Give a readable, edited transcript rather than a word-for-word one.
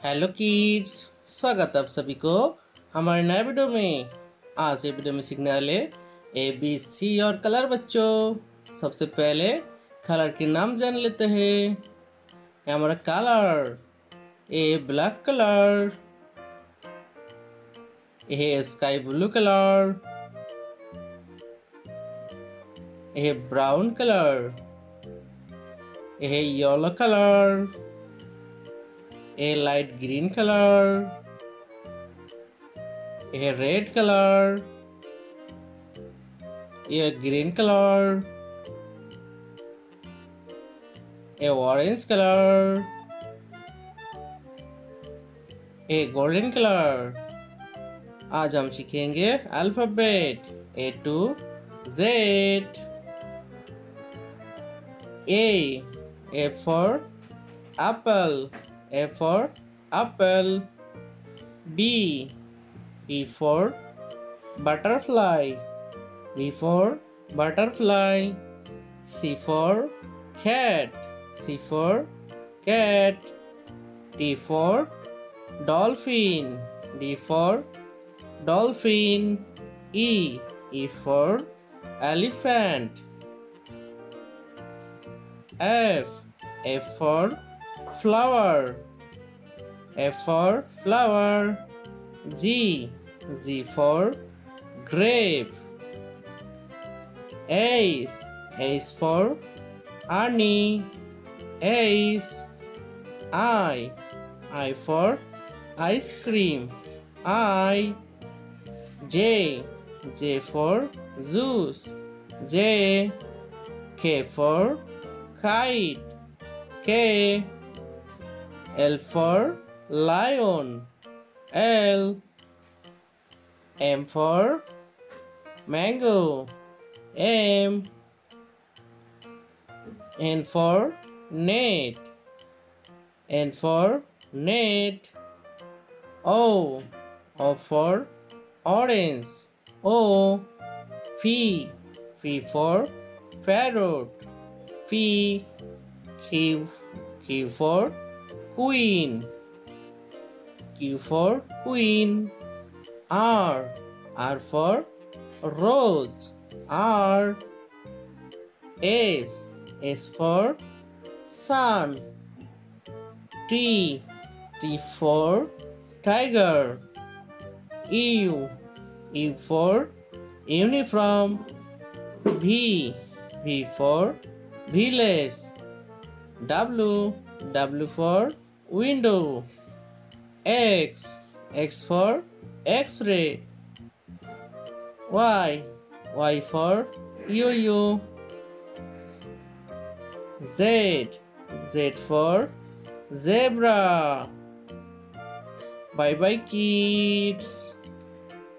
Hello kids. स्वागत है आप सभी को हमारे नए वीडियो में। आज ये वीडियो में सीखने वाले ABC और कलर बच्चों। सबसे पहले कलर के नाम जान लेते हैं। ये हमारा कलर ए ब्लैक कलर, ये स्काई ब्लू कलर, ये ब्राउन कलर, ये येलो कलर, ये लाइट ग्रीन कलर, ये रेड कलर, ये ग्रीन कलर, ये ऑरेंज कलर, ये गोल्डन कलर। आज हम सीखेंगे alphabet A to Z। A for apple, A for apple. B for butterfly, B for butterfly. C for cat, C for cat. D for dolphin, D for dolphin. E for elephant. F for flower, F for flower. G for grape. H for honey, I for ice cream, J for juice, K for kite, L for lion, M for mango, N for net, O for orange, P for parrot, Q for queen, Q for queen. R for rose, S for sun. T for tiger. U for uniform. V for village. W for window. X for X-ray. Y for yo-yo. Z for zebra. Bye bye kids.